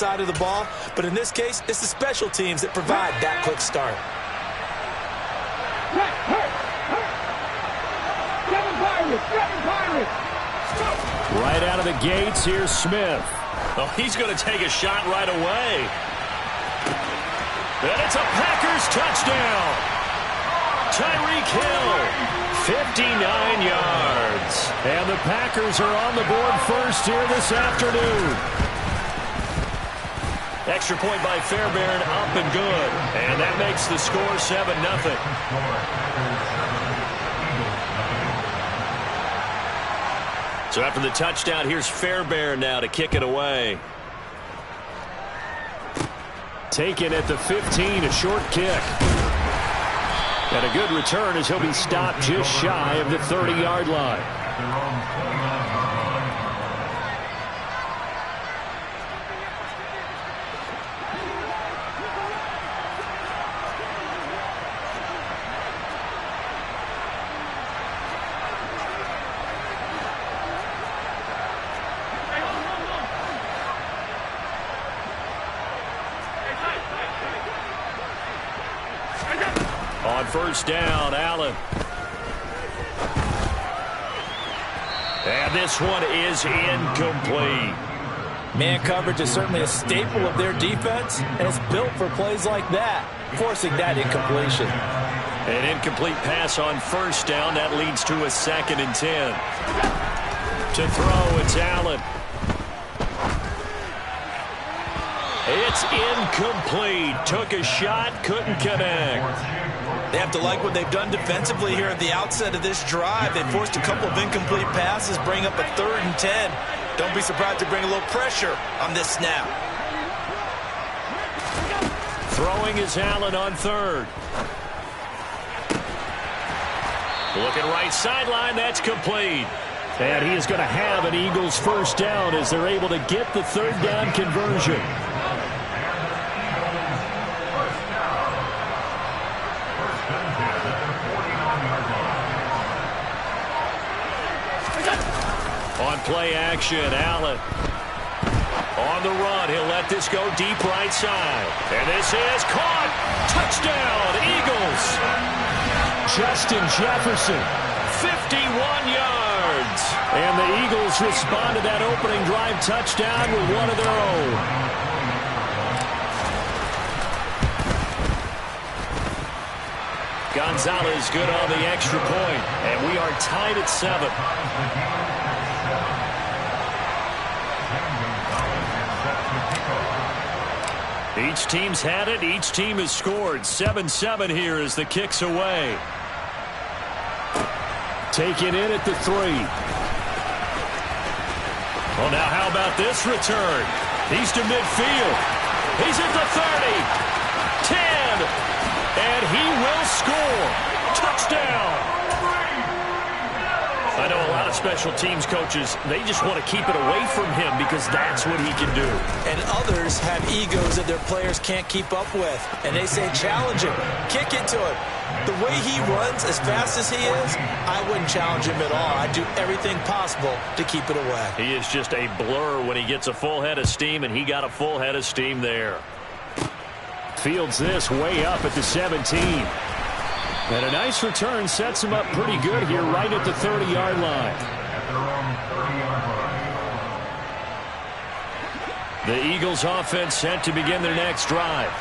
side of the ball, but in this case, it's the special teams that provide that quick start. Right out of the gates, here's Smith. Oh, he's going to take a shot right away. And it's a Packers touchdown. Tyreek Hill, 59 yards. And the Packers are on the board first here this afternoon. Extra point by Fairbairn, up and good. And that makes the score 7-0. So after the touchdown, here's Fairbairn now to kick it away. Taken at the 15, a short kick. And a good return as he'll be stopped just shy of the 30-yard line. On first down, Allen. And this one is incomplete. Man coverage is certainly a staple of their defense, and it's built for plays like that, forcing that incompletion. An incomplete pass on first down. That leads to a 2nd and 10. To throw, it's Allen. It's incomplete. Took a shot, couldn't connect. They have to like what they've done defensively here at the outset of this drive. They forced a couple of incomplete passes, bring up a 3rd and 10. Don't be surprised to bring a little pressure on this snap. Throwing is Allen on 3rd. Looking right sideline, that's complete. And he is going to have an Eagles first down as they're able to get the 3rd down conversion. On play action, Allen. On the run, he'll let this go deep right side. And this is caught. Touchdown, Eagles. Justin Jefferson. 51 yards. And the Eagles respond to that opening drive touchdown with one of their own. Gonzalez good on the extra point. And we are tied at 7. Each team's had it. Each team has scored. 7-7 here as the kick's away. Taken in at the 3. Well, now how about this return? He's to midfield. He's at the 30. 10. And he will score. Touchdown. I know a lot of special teams coaches, they just want to keep it away from him because that's what he can do. And others have egos that their players can't keep up with. And they say, challenge him, kick it to him. The way he runs as fast as he is, I wouldn't challenge him at all. I'd do everything possible to keep it away. He is just a blur when he gets a full head of steam, and he got a full head of steam there. Fields this way up at the 17. And a nice return sets him up pretty good here right at the 30-yard line. The Eagles offense set to begin their next drive.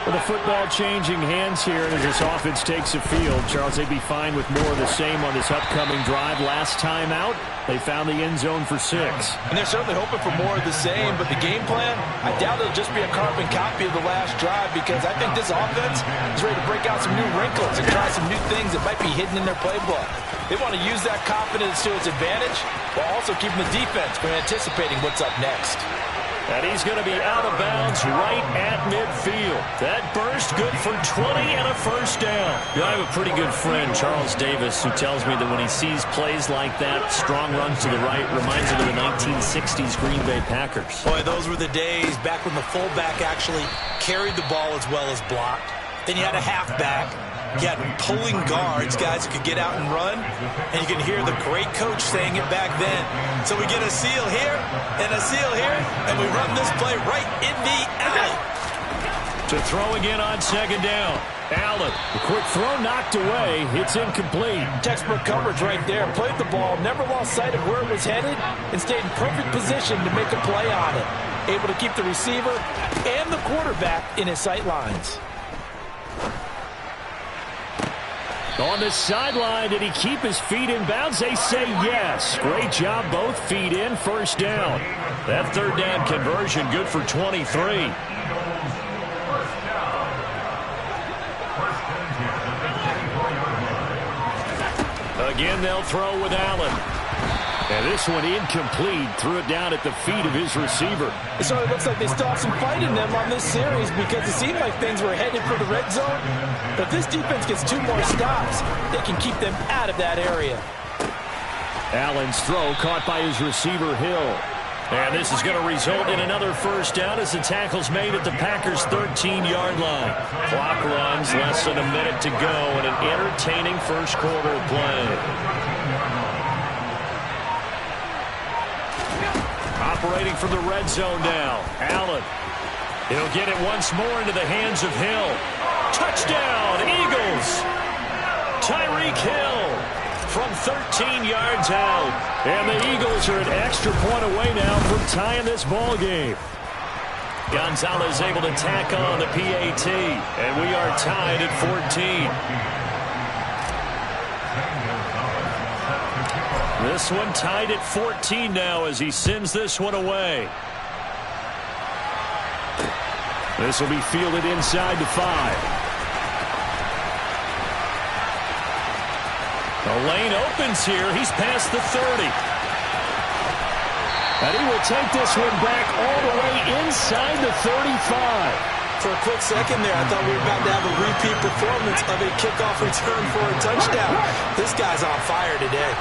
With the football changing hands here as this offense takes the field, Charles, they'd be fine with more of the same on this upcoming drive. Last time out, they found the end zone for 6. And they're certainly hoping for more of the same, but the game plan, I doubt it'll just be a carbon copy of the last drive because I think this offense is ready to break out some new wrinkles and try some new things that might be hidden in their playbook. They want to use that confidence to its advantage while also keeping the defense from anticipating what's up next. And he's going to be out of bounds right at midfield. That burst good for 20 and a first down. I have a pretty good friend, Charles Davis, who tells me that when he sees plays like that, strong runs to the right, reminds him of the 1960s Green Bay Packers. Boy, those were the days back when the fullback actually carried the ball as well as blocked. Then you had a halfback, He had pulling guards, guys who could get out and run, and you can hear the great coach saying it back then. So we get a seal here and a seal here, and we run this play right in the alley. To throw again on second down. Allen. The quick throw knocked away. It's incomplete. Textbook coverage right there. Played the ball, never lost sight of where it was headed, and stayed in perfect position to make a play on it. Able to keep the receiver and the quarterback in his sight lines. On the sideline, did he keep his feet in bounds? They say yes. Great job, both feet in, first down. That third down conversion good for 23. Again, they'll throw with Allen. And this one incomplete. Threw it down at the feet of his receiver. It sort of looks like they still have some fight in them on this series because it seemed like things were headed for the red zone. But if this defense gets 2 more stops, they can keep them out of that area. Allen's throw caught by his receiver, Hill. And this is going to result in another first down as the tackle's made at the Packers' 13-yard line. Clock runs, less than a minute to go in an entertaining first quarter of play. Operating from the red zone now. Allen. He'll get it once more into the hands of Hill. Touchdown, Eagles! Tyreek Hill from 13 yards out. And the Eagles are an extra point away now from tying this ball game. Gonzalez able to tack on the PAT. And we are tied at 14. This one tied at 14 now as he sends this one away. This will be fielded inside the 5. The lane opens here. He's past the 30. And he will take this one back all the way inside the 35. For a quick second there, I thought we were about to have a repeat performance of a kickoff return for a touchdown. This guy's on fire today.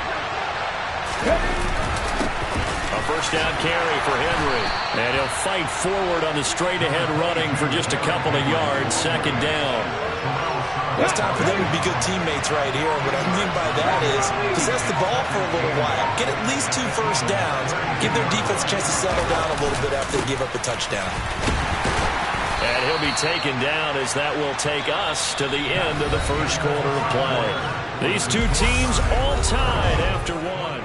A first down carry for Henry. And he'll fight forward on the straight-ahead running for just a couple of yards. Second down. It's time for them to be good teammates right here. And what I mean by that is possess the ball for a little while. Get at least 2 first downs. Give their defense a chance to settle down a little bit after they give up a touchdown. And he'll be taken down as that will take us to the end of the first quarter of play. These two teams all tied after one.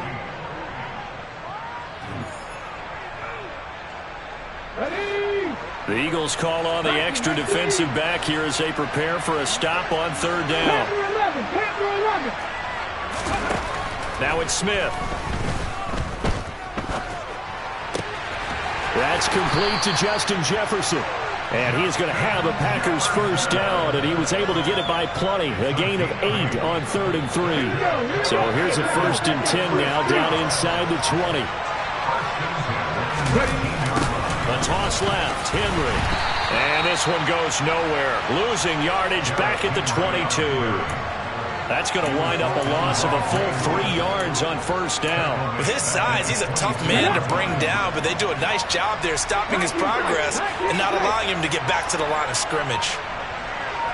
The Eagles call on the extra defensive back here as they prepare for a stop on third down. Now it's Smith. That's complete to Justin Jefferson. And he is going to have a Packers first down, and he was able to get it by plenty. A gain of 8 on 3rd and 3. So here's a 1st and 10 now down inside the 20. A toss left, Henry. And this one goes nowhere. Losing yardage back at the 22. That's going to wind up a loss of a full 3 yards on first down. With his size, he's a tough man to bring down, but they do a nice job there stopping his progress and not allowing him to get back to the line of scrimmage.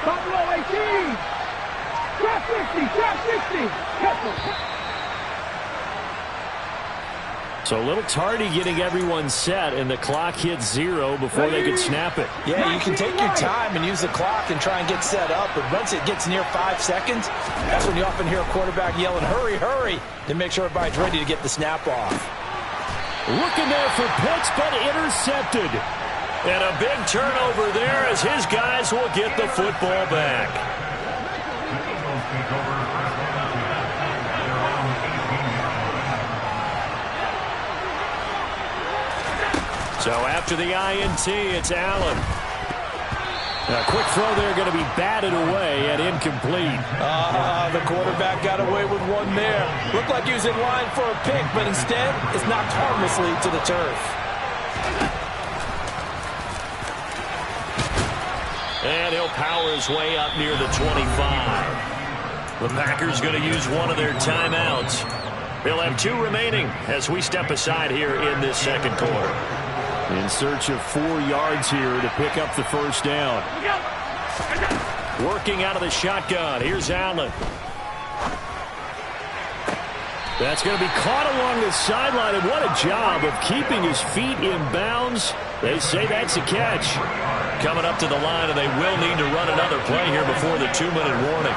Top row 18. Trap 60, trap 60. So a little tardy getting everyone set, and the clock hits 0 before they could snap it. Yeah, you can take your time and use the clock and try and get set up, but once it gets near 5 seconds, that's when you often hear a quarterback yelling, hurry, hurry, to make sure everybody's ready to get the snap off. Looking there for Pitts, but intercepted. And a big turnover there as his guys will get the football back. So after the INT, it's Allen. A quick throw there going to be batted away and incomplete. The quarterback got away with one there. Looked like he was in line for a pick, but instead it's knocked harmlessly to the turf. And he'll power his way up near the 25. The Packers going to use one of their timeouts. They'll have 2 remaining as we step aside here in this second quarter. In search of 4 yards here to pick up the first down. Working out of the shotgun. Here's Allen. That's going to be caught along the sideline, and what a job of keeping his feet in bounds. They say that's a catch. Coming up to the line, and they will need to run another play here before the 2-minute warning.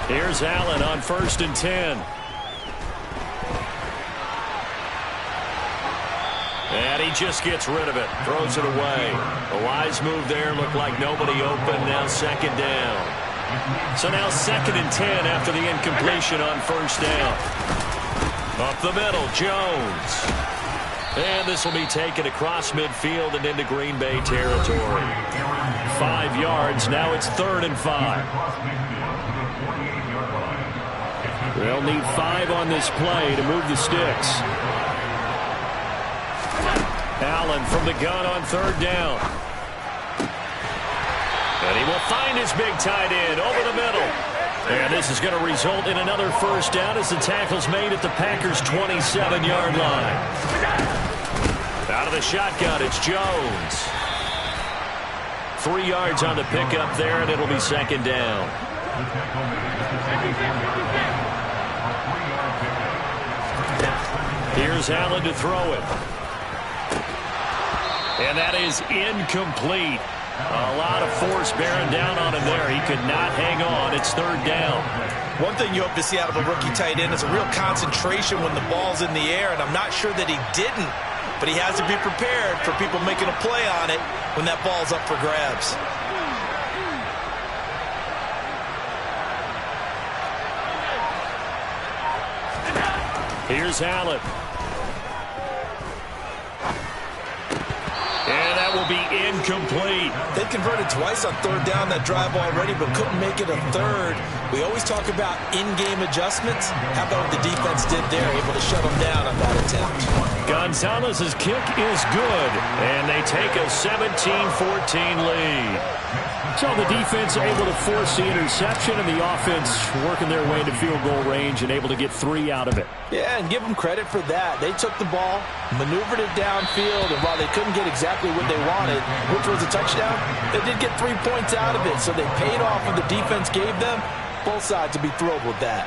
Here's Allen on 1st and 10. And he just gets rid of it. Throws it away. A wise move there. Looked like nobody open. Now 2nd down. So now 2nd and 10 after the incompletion on 1st down. Up the middle, Jones. And this will be taken across midfield and into Green Bay territory. 5 yards. Now it's 3rd and 5. They'll need 5 on this play to move the sticks. Allen from the gun on 3rd down. And he will find his big tight end over the middle. And this is going to result in another 1st down as the tackle's made at the Packers' 27-yard line. Out of the shotgun, it's Jones. 3 yards on the pickup there, and it'll be 2nd down. Here's Allen to throw it. And that is incomplete. A lot of force bearing down on him there. He could not hang on. It's 3rd down. One thing you hope to see out of a rookie tight end is a real concentration when the ball's in the air, and I'm not sure that he didn't, but he has to be prepared for people making a play on it when that ball's up for grabs. Here's Allen. And that will be incomplete. They converted twice on 3rd down that drive already, but couldn't make it a 3rd. We always talk about in-game adjustments. How about what the defense did there, able to shut them down on that attempt? Gonzalez's kick is good, and they take a 17-14 lead. So the defense able to force the interception, and the offense working their way to field goal range and able to get 3 out of it. Yeah, and give them credit for that. They took the ball, maneuvered it downfield, and while they couldn't get exactly what they wanted, which was a touchdown, they did get 3 points out of it. So they paid off what the defense gave them. Both sides will be thrilled with that.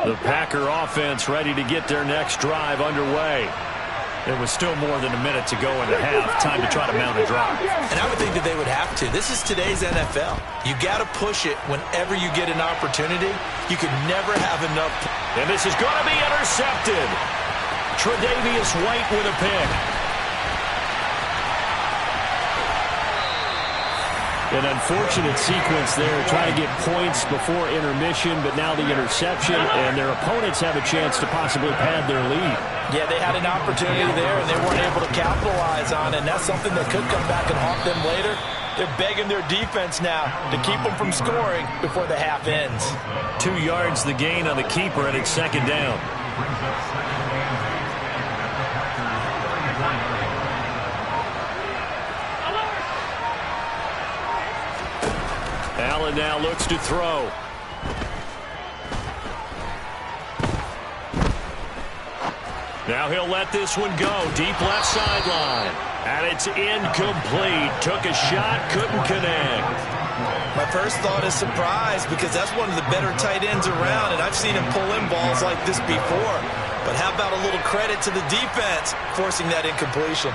The Packer offense ready to get their next drive underway. There was still more than a minute to go in the half. Time to try to mount a drive. And I would think that they would have to. This is today's NFL. You got to push it whenever you get an opportunity. You could never have enough. And this is going to be intercepted. Tre'Davious White with a pick. An unfortunate sequence there, trying to get points before intermission, but now the interception, and their opponents have a chance to possibly pad their lead. Yeah, they had an opportunity there, and they weren't able to capitalize on it, and that's something that could come back and haunt them later. They're begging their defense now to keep them from scoring before the half ends. 2 yards the gain on the keeper, and it's 2nd down. Allen now looks to throw. Now he'll let this one go. Deep left sideline. And it's incomplete. Took a shot, couldn't connect. My first thought is surprise, because that's one of the better tight ends around, and I've seen him pull in balls like this before. But how about a little credit to the defense forcing that incompletion?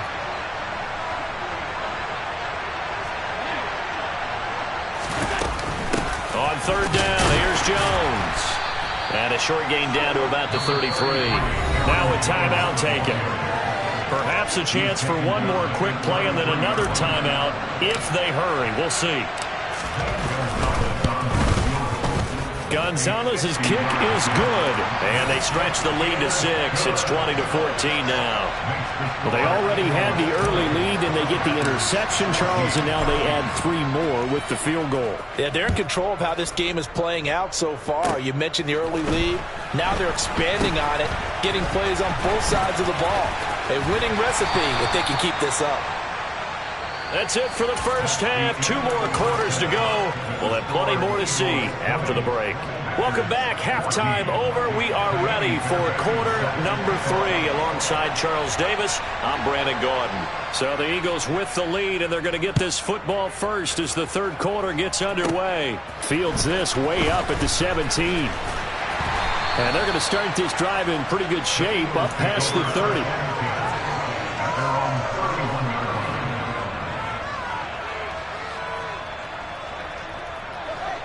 On 3rd down, here's Jones. And a short gain down to about the 33. Now a timeout taken. Perhaps a chance for one more quick play and then another timeout if they hurry. We'll see. Gonzalez's kick is good. And they stretch the lead to 6. It's 20-14 now. Well, they already had the early lead, and they get the interception, Charles, and now they add 3 more with the field goal. Yeah, they're in control of how this game is playing out so far. You mentioned the early lead. Now they're expanding on it, getting plays on both sides of the ball. A winning recipe if they can keep this up. That's it for the first half. 2 more quarters to go. We'll have plenty more to see after the break. Welcome back. Halftime over. We are ready for quarter number 3. Alongside Charles Davis, I'm Brandon Gordon. So the Eagles with the lead, and they're going to get this football first as the third quarter gets underway. Fields this way up at the 17. And they're going to start this drive in pretty good shape up past the 30.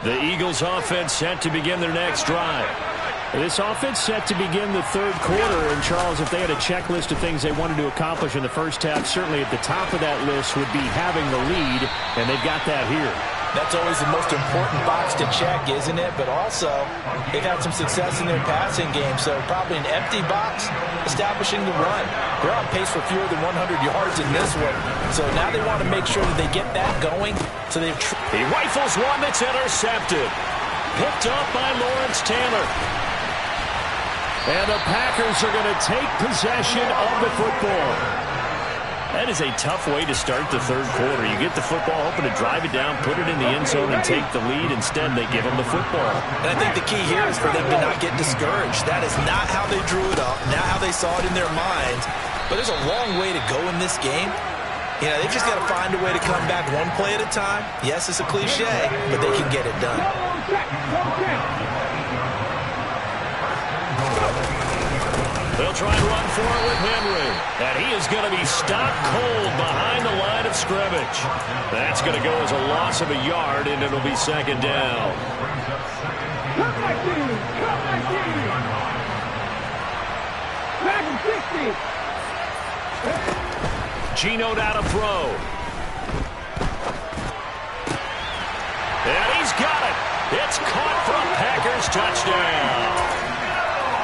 The Eagles offense set to begin their next drive. This offense set to begin the third quarter. And, Charles, if they had a checklist of things they wanted to accomplish in the first half, certainly at the top of that list would be having the lead, and they've got that here. That's always the most important box to check, isn't it? But also, they've had some success in their passing game, so probably an empty box establishing the run. They're on pace for fewer than 100 yards in this one. So now they want to make sure that they get that going. So he rifles one that's intercepted. Picked up by Lawrence Taylor. And the Packers are going to take possession of the football. That is a tough way to start the third quarter. You get the football, hoping to drive it down, put it in the end zone, and take the lead. Instead, they give them the football. And I think the key here is for them to not get discouraged. That is not how they drew it up, not how they saw it in their minds. But there's a long way to go in this game. You know, they've just got to find a way to come back one play at a time. Yes, it's a cliche, but they can get it done. They'll try and run for it with Henry. And he is going to be stopped cold behind the line of scrimmage. That's going to go as a loss of a yard, and it'll be second down. Come back in! Come back in! Back in 60! Geno now to throw. And he's got it. It's caught for a Packers touchdown.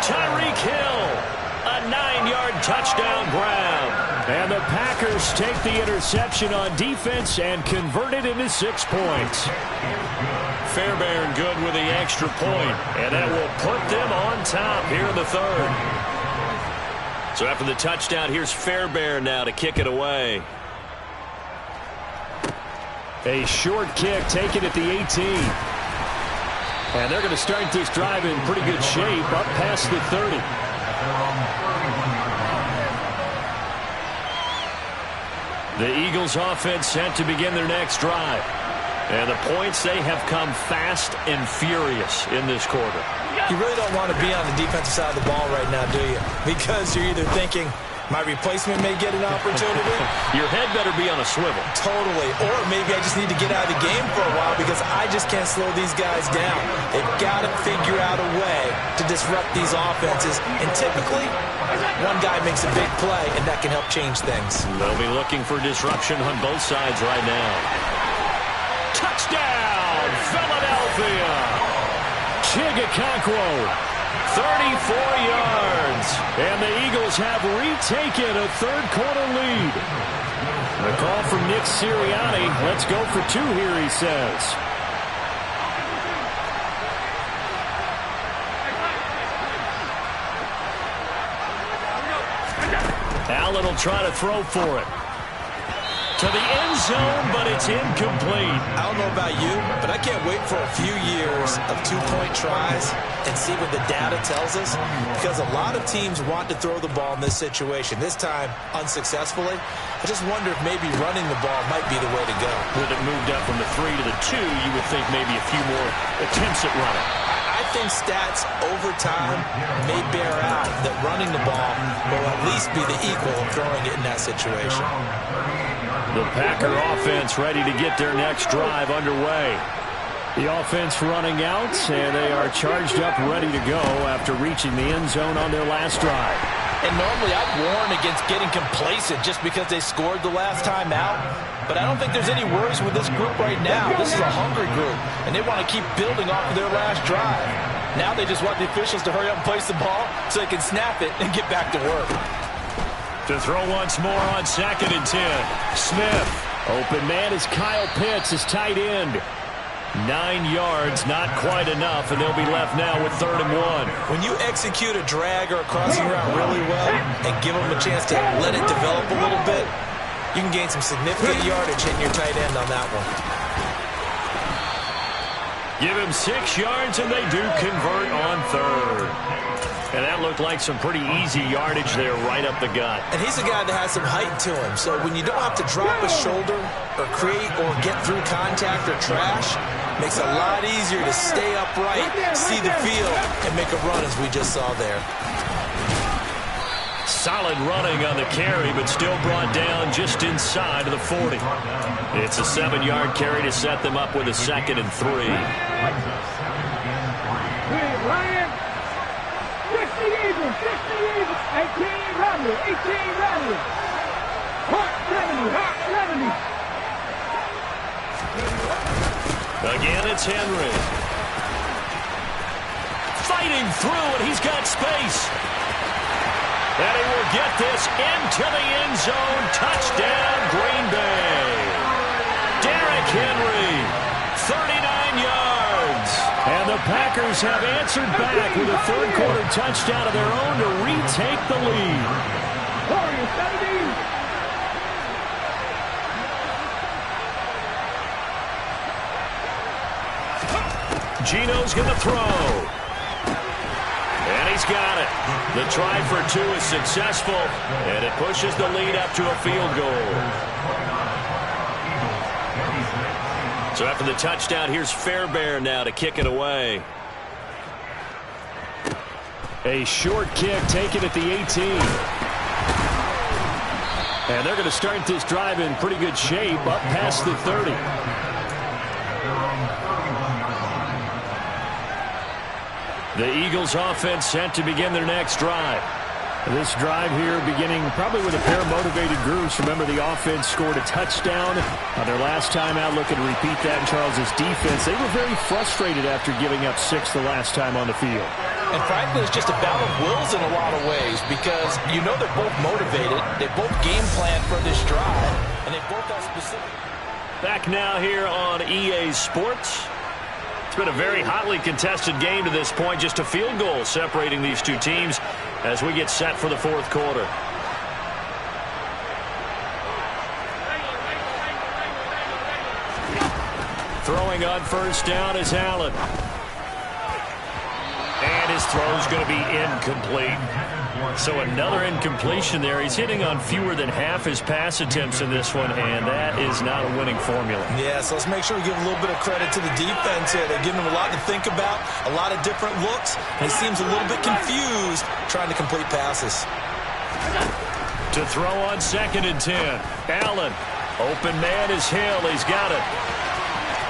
Tyreek Hill. A 9-yard touchdown grab. And the Packers take the interception on defense and convert it into 6 points. Fairbairn good with the extra point, and that will put them on top here in the third. So after the touchdown, here's Fairbairn now to kick it away. A short kick taken at the 18. And they're going to start this drive in pretty good shape up past the 30. The Eagles offense set to begin their next drive. And the points, they have come fast and furious in this quarter. You really don't want to be on the defensive side of the ball right now, do you? Because you're either thinking, my replacement may get an opportunity. Your head better be on a swivel. Totally. Or maybe I just need to get out of the game for a while because I just can't slow these guys down. They've got to figure out a way to disrupt these offenses. And typically, one guy makes a big play, and that can help change things. They'll be looking for disruption on both sides right now. Touchdown, Philadelphia! Chigakonkwo. 34 yards. And the Eagles have retaken a third-quarter lead. The call from Nick Sirianni. Let's go for 2 here, he says. Allen will try to throw for it. To the end zone, but it's incomplete. I don't know about you, but I can't wait for a few years of 2-point tries and see what the data tells us, because a lot of teams want to throw the ball in this situation. This time, unsuccessfully. I just wonder if maybe running the ball might be the way to go. With it moved up from the 3 to the 2, you would think maybe a few more attempts at running. I think stats over time may bear out that running the ball will at least be the equal of throwing it in that situation. The Packer offense ready to get their next drive underway. The offense running out, and they are charged up, ready to go after reaching the end zone on their last drive. And normally I'd warn against getting complacent just because they scored the last time out. But I don't think there's any worries with this group right now. This is a hungry group, and they want to keep building off of their last drive. Now they just want the officials to hurry up and place the ball so they can snap it and get back to work. To throw once more on 2nd and 10. Smith. Open man is Kyle Pitts, his tight end. 9 yards, not quite enough, and they'll be left now with 3rd and 1. When you execute a drag or a crossing route really well and give them a chance to let it develop a little bit, You can gain some significant yardage hitting your tight end on that one. Give him 6 yards, and they do convert on third. And that looked like some pretty easy yardage there right up the gut. And he's a guy that has some height to him, so when you don't have to drop a shoulder or create or get through contact or trash, makes it a lot easier to stay upright, see the field, and make a run as we just saw there. Solid running on the carry, but still brought down just inside of the 40. It's a 7-yard carry to set them up with a 2nd and 3. Ryan. 60 even. 18 Radley. Hot 70. Again, it's Henry. Fighting through, and he's got space. And he will get this into the end zone. Touchdown, Green Bay. Derrick Henry, 39 yards. And the Packers have answered back with a third-quarter touchdown of their own to retake the lead. Warriors 70. Gino's going to throw. And he's got it. The try for 2 is successful, and it pushes the lead up to a field goal. So after the touchdown, here's Fairbairn now to kick it away. A short kick taken at the 18. And they're going to start this drive in pretty good shape up past the 30. The Eagles offense set to begin their next drive. This drive here beginning probably with a pair of motivated groups. Remember, the offense scored a touchdown on their last time out. Looking to repeat that in Charles's defense. They were very frustrated after giving up 6 the last time on the field. And frankly, it's just a battle of wills in a lot of ways because you know they're both motivated. They both game plan for this drive, and they both have specific. Back now here on EA Sports. It's been a very hotly contested game to this point. Just a field goal separating these two teams as we get set for the fourth quarter. Throwing on first down is Allen. And his throw's going to be incomplete. So another incompletion there. He's hitting on fewer than half his pass attempts in this one, and that is not a winning formula. Yeah, so let's make sure we give a little bit of credit to the defense here. They're giving him a lot to think about, a lot of different looks, and he seems a little bit confused trying to complete passes. To throw on 2nd and 10. Allen. Open man is Hill. He's got it.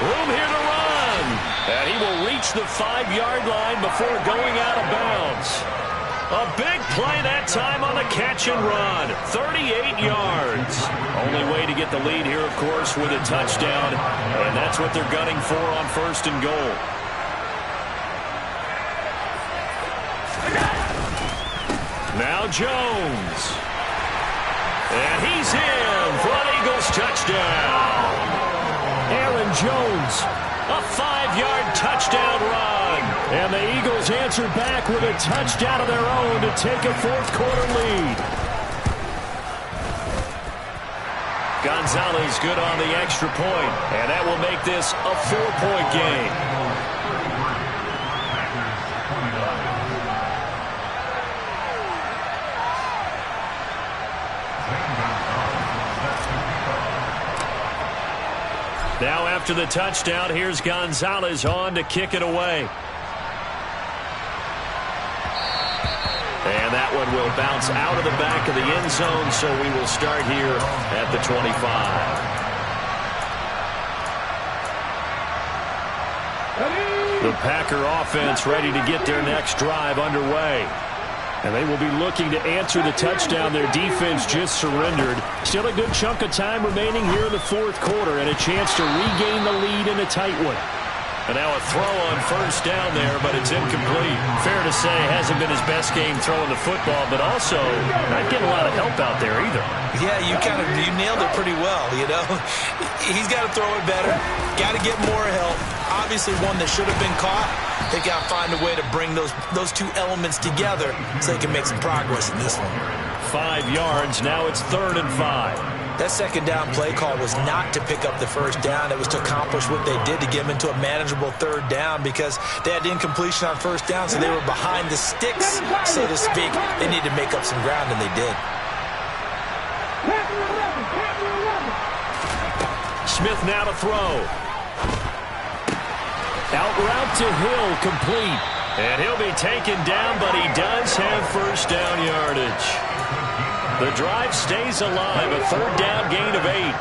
Room here to run. And he will reach the 5-yard line before going out of bounds. A big play that time on the catch and run. 38 yards. Only way to get the lead here, of course, with a touchdown. And that's what they're gunning for on 1st and goal. Now Jones. And he's in for an Eagles touchdown. Aaron Jones. A 5-yard touchdown run. And the Eagles answer back with a touchdown of their own to take a fourth-quarter lead. Gonzalez good on the extra point, and that will make this a 4-point game. Now after the touchdown, here's Gonzalez on to kick it away. And that one will bounce out of the back of the end zone, so we will start here at the 25. The Packer offense ready to get their next drive underway. And they will be looking to answer the touchdown their defense just surrendered. Still a good chunk of time remaining here in the fourth quarter and a chance to regain the lead in a tight one. And now a throw on first down there, but it's incomplete. Fair to say, hasn't been his best game throwing the football, but also not getting a lot of help out there either. Yeah, you nailed it pretty well, you know. He's got to throw it better, got to get more help. Obviously one that should have been caught. They got to find a way to bring those two elements together so they can make some progress in this one. 5 yards, now it's 3rd and 5. That second down play call was not to pick up the first down. It was to accomplish what they did to get them into a manageable third down because they had incompletion on first down, so they were behind the sticks, so to speak. They needed to make up some ground, and they did. Smith now to throw. Out route to Hill, complete. And he'll be taken down, but he does have first down yardage. The drive stays alive, a third down gain of 8.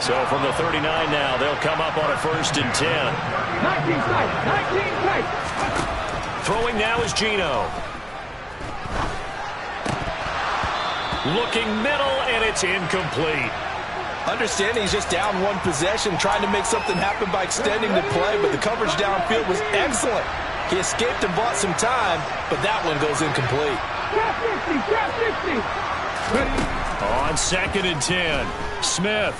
So from the 39 now, they'll come up on a 1st and 10. 19 tight. Throwing now is Gino. Looking middle, and it's incomplete. Understanding he's just down one possession, trying to make something happen by extending the play, but the coverage downfield was excellent. He escaped and bought some time, but that one goes incomplete. Trap 60, trap 60. On 2nd and 10, Smith.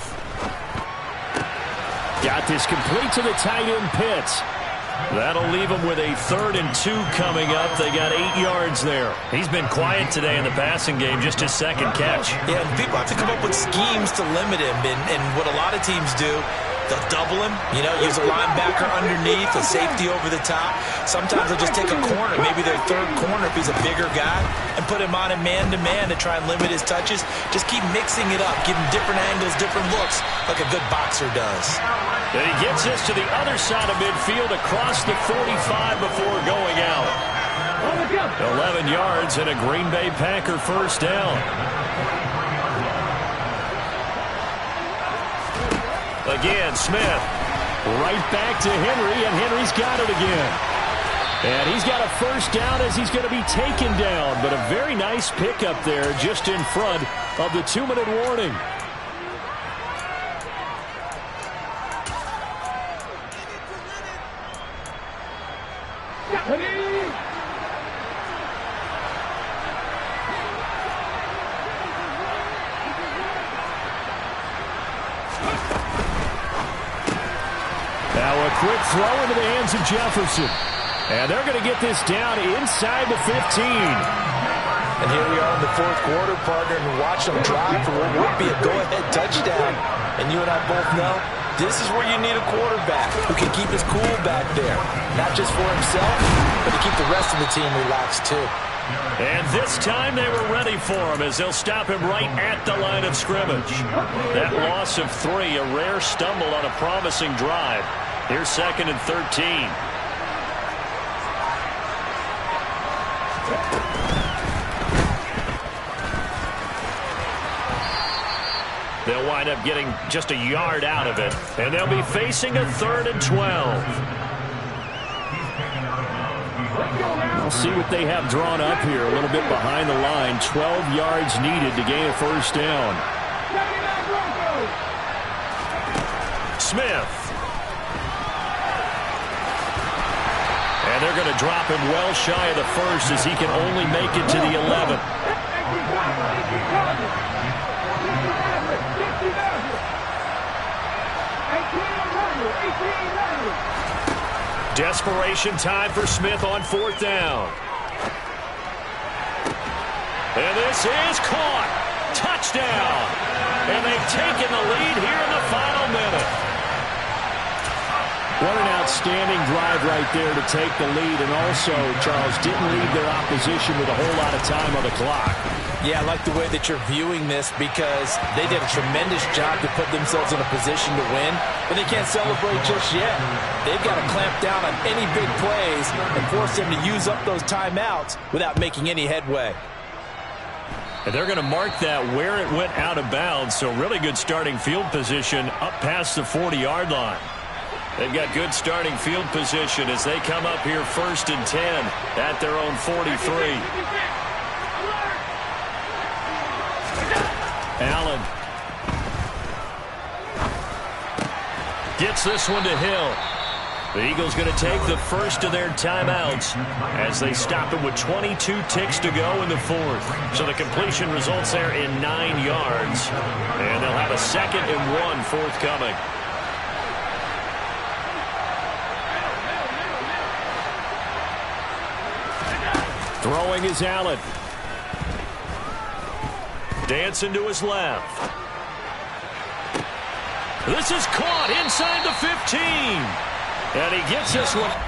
Got this complete to the tight end Pitts. That'll leave him with a 3rd and 2 coming up. They got 8 yards there. He's been quiet today in the passing game, just his 2nd catch. Yeah, and people have to come up with schemes to limit him, and what a lot of teams do, they'll double him, use a linebacker underneath, a safety over the top. Sometimes they'll just take a corner, maybe their 3rd corner if he's a bigger guy, and put him on a man-to-man to try and limit his touches. Just keep mixing it up, give him different angles, different looks, like a good boxer does. And he gets us to the other side of midfield across the 45 before going out. 11 yards and a Green Bay Packer first down. Again, Smith. Right back to Henry, and Henry's got it again. And he's got a first down as he's going to be taken down. But a very nice pickup there just in front of the 2-minute warning. Now a quick throw into the hands of Jefferson. And they're going to get this down inside the 15. And here we are in the 4th quarter, partner, and watch them drive for what would be a go-ahead touchdown. And you and I both know this is where you need a quarterback who can keep his cool back there. Not just for himself, but to keep the rest of the team relaxed too. And this time they were ready for him as they'll stop him right at the line of scrimmage. That loss of 3, a rare stumble on a promising drive. Here's 2nd and 13. They'll wind up getting just a yard out of it, and they'll be facing a 3rd and 12. We'll see what they have drawn up here a little bit behind the line. 12 yards needed to gain a first down. Smith. And they're going to drop him well shy of the 1st as he can only make it to the 11th. Desperation time for Smith on 4th down. And this is caught. Touchdown. And they've taken the lead here in the final minute. What an outstanding drive right there to take the lead. And also, Charles, didn't leave their opposition with a whole lot of time on the clock. Yeah, I like the way that you're viewing this because they did a tremendous job to put themselves in a position to win, but they can't celebrate just yet. They've got to clamp down on any big plays and force them to use up those timeouts without making any headway. And they're going to mark that where it went out of bounds, so really good starting field position up past the 40-yard line. They've got good starting field position as they come up here 1st and 10 at their own 43. Allen gets this one to Hill. The Eagles going to take the first of their timeouts as they stop it with 22 ticks to go in the 4th. So the completion results there in 9 yards. And they'll have a 2nd and 1 forthcoming. Throwing is Allen. Dancing to his left. This is caught inside the 15. And he gets this one.